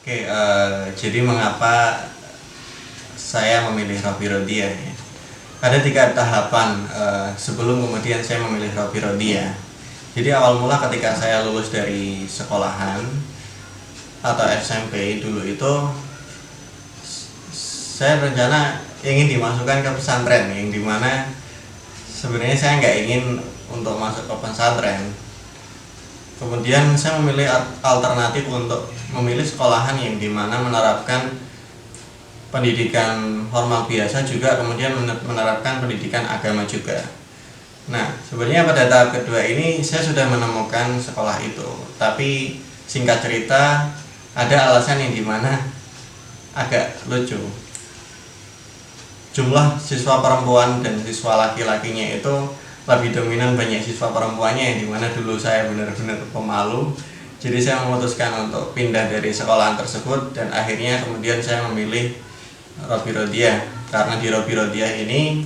Jadi mengapa saya memilih Robby Rodia ya? Ada 3 tahapan sebelum kemudian saya memilih Robby Rodia. Jadi awal mula ketika saya lulus dari sekolahan atau SMP dulu itu, saya rencana ingin dimasukkan ke pesantren, yang dimana sebenarnya saya nggak ingin untuk masuk ke pesantren. Kemudian saya memilih alternatif untuk memilih sekolahan yang dimana menerapkan pendidikan formal biasa juga, kemudian menerapkan pendidikan agama juga. Nah, sebenarnya pada tahap kedua ini saya sudah menemukan sekolah itu, tapi singkat cerita ada alasan yang dimana agak lucu. Jumlah siswa perempuan dan siswa laki-lakinya itu lebih dominan banyak siswa perempuannya, yang dimana dulu saya benar-benar pemalu. Jadi saya memutuskan untuk pindah dari sekolahan tersebut, dan akhirnya kemudian saya memilih Robby Rodia. Karena di Robby Rodia ini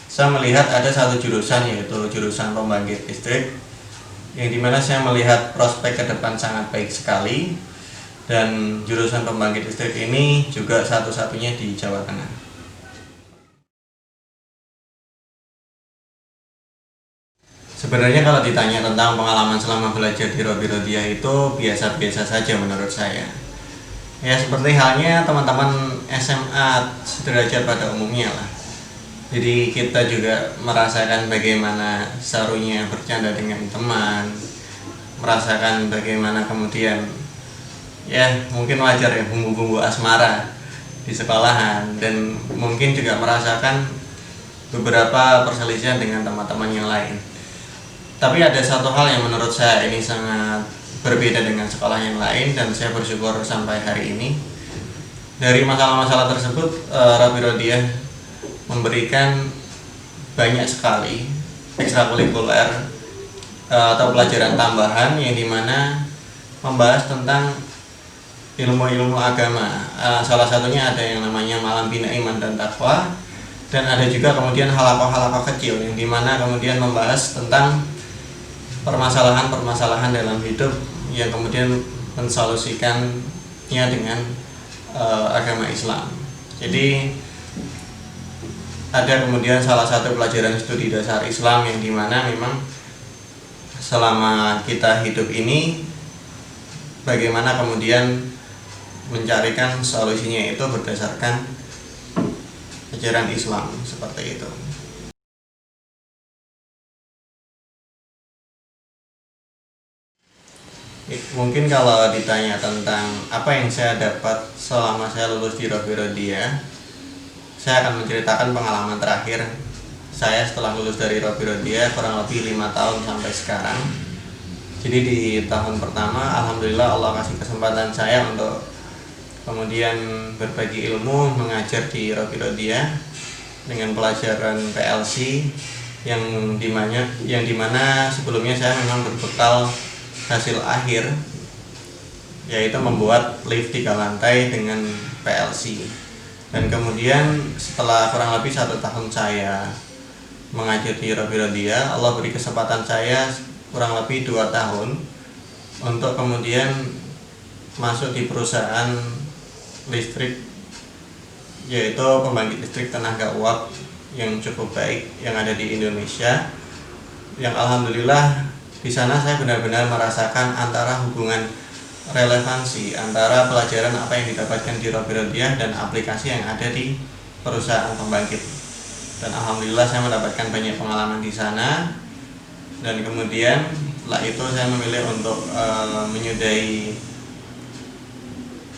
saya melihat ada satu jurusan, yaitu jurusan pembangkit listrik, yang dimana saya melihat prospek ke depan sangat baik sekali, dan jurusan pembangkit listrik ini juga satu-satunya di Jawa Tengah. Sebenarnya kalau ditanya tentang pengalaman selama belajar di Robby Rodia itu biasa-biasa saja menurut saya. Ya seperti halnya teman-teman SMA sederajat pada umumnya lah. Jadi kita juga merasakan bagaimana serunya bercanda dengan teman, merasakan bagaimana kemudian ya mungkin wajar ya bumbu-bumbu asmara di sekolahan, dan mungkin juga merasakan beberapa perselisihan dengan teman-teman yang lain. Tapi ada satu hal yang menurut saya ini sangat berbeda dengan sekolah yang lain, dan saya bersyukur sampai hari ini. Dari masalah-masalah tersebut, Robby Rodia memberikan banyak sekali ekstrakurikuler atau pelajaran tambahan, yang dimana membahas tentang ilmu-ilmu agama. Salah satunya ada yang namanya Malam Bina Iman dan Taqwa, dan ada juga kemudian halakoh-halakoh kecil, yang dimana kemudian membahas tentang permasalahan-permasalahan dalam hidup yang kemudian mensolusikannya dengan agama Islam. Jadi ada kemudian salah satu pelajaran studi dasar Islam, yang dimana memang selama kita hidup ini bagaimana kemudian mencarikan solusinya itu berdasarkan ajaran Islam, seperti itu. Mungkin kalau ditanya tentang apa yang saya dapat selama saya lulus di Robby Rodia, saya akan menceritakan pengalaman terakhir saya setelah lulus dari Robby Rodia, kurang lebih 5 tahun sampai sekarang. Jadi di tahun pertama, alhamdulillah Allah kasih kesempatan saya untuk kemudian berbagi ilmu, mengajar di Robby Rodia dengan pelajaran PLC, yang dimana sebelumnya saya memang berbekal hasil akhir, yaitu membuat lift 3 lantai dengan PLC. Dan kemudian setelah kurang lebih 1 tahun saya mengajar di Robby Rodia, Allah beri kesempatan saya kurang lebih 2 tahun untuk kemudian masuk di perusahaan listrik, yaitu pembangkit listrik tenaga uap yang cukup baik yang ada di Indonesia, yang alhamdulillah di sana saya benar-benar merasakan antara hubungan relevansi antara pelajaran apa yang didapatkan di Robby Rodia dan aplikasi yang ada di perusahaan pembangkit. Dan alhamdulillah saya mendapatkan banyak pengalaman di sana, dan kemudian setelah itu saya memilih untuk menyudahi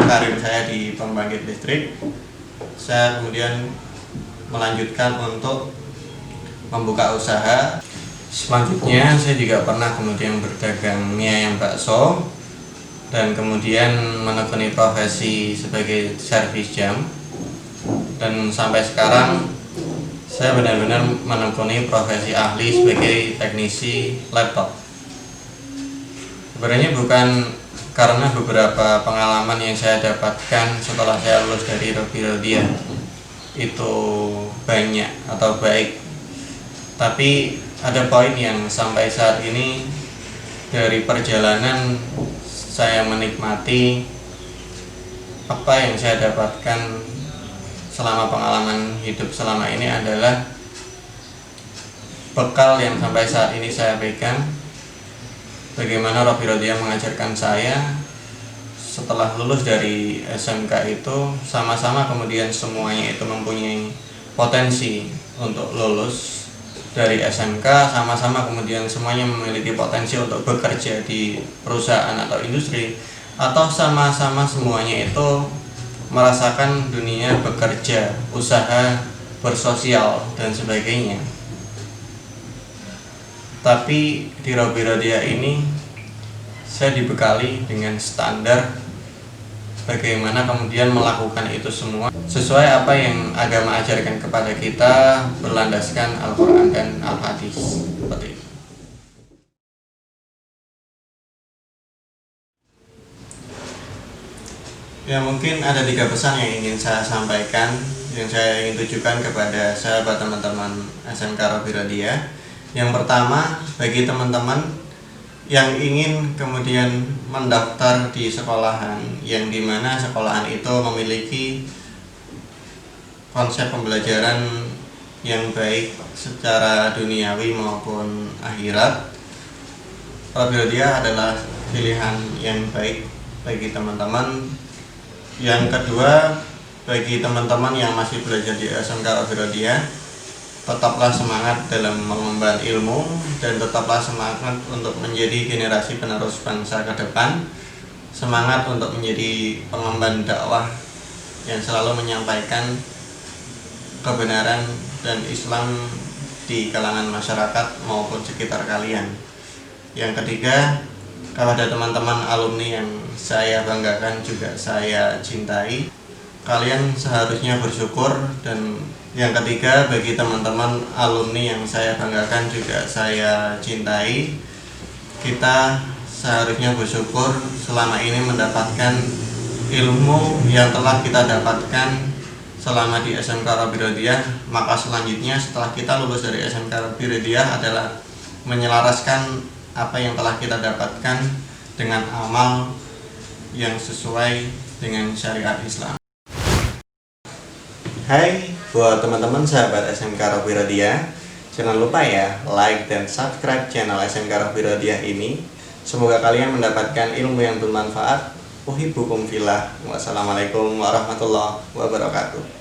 karir saya di pembangkit listrik. Saya kemudian melanjutkan untuk membuka usaha. Selanjutnya saya juga pernah kemudian berdagang mie ayam bakso, dan kemudian menekuni profesi sebagai servis jam, dan sampai sekarang saya benar-benar menekuni profesi ahli sebagai teknisi laptop. Sebenarnya bukan karena beberapa pengalaman yang saya dapatkan setelah saya lulus dari Robby Rodia itu banyak atau baik, tapi ada poin yang sampai saat ini dari perjalanan saya menikmati apa yang saya dapatkan selama pengalaman hidup selama ini adalah bekal yang sampai saat ini saya pegang. Bagaimana Robby Rodia mengajarkan saya setelah lulus dari SMK itu, sama-sama kemudian semuanya itu mempunyai potensi untuk lulus dari SMK, sama-sama kemudian semuanya memiliki potensi untuk bekerja di perusahaan atau industri, atau sama-sama semuanya itu merasakan dunia bekerja, usaha, bersosial, dan sebagainya. Tapi di Robby Rodia ini saya dibekali dengan standar bagaimana kemudian melakukan itu semua sesuai apa yang agama ajarkan kepada kita, berlandaskan Al-Quran dan Al-Hadis. Seperti itu. Ya, mungkin ada 3 pesan yang ingin saya sampaikan, yang saya ingin tujukan kepada sahabat teman-teman SMK Robby Rodia. Yang pertama, bagi teman-teman yang ingin kemudian mendaftar di sekolahan, yang dimana sekolahan itu memiliki konsep pembelajaran yang baik secara duniawi maupun akhirat, Robby Rodia adalah pilihan yang baik bagi teman-teman. Yang kedua, bagi teman-teman yang masih belajar di SMK Robby Rodia, tetaplah semangat dalam mengemban ilmu dan tetaplah semangat untuk menjadi generasi penerus bangsa ke depan. Semangat untuk menjadi pengemban dakwah yang selalu menyampaikan kebenaran dan Islam di kalangan masyarakat maupun sekitar kalian. Yang ketiga, kepada teman-teman alumni yang saya banggakan juga saya cintai, kalian seharusnya bersyukur. Dan yang ketiga, bagi teman-teman alumni yang saya banggakan juga saya cintai, kita seharusnya bersyukur selama ini mendapatkan ilmu yang telah kita dapatkan selama di SMK Robby Rodia. Maka selanjutnya setelah kita lulus dari SMK Robby Rodia adalah menyelaraskan apa yang telah kita dapatkan dengan amal yang sesuai dengan syariat Islam. Hai buat teman-teman sahabat SMK Robby Rodia, jangan lupa ya like dan subscribe channel SMK Robby Rodia ini. Semoga kalian mendapatkan ilmu yang bermanfaat. Uhibbukum fillah. Wassalamualaikum warahmatullahi wabarakatuh.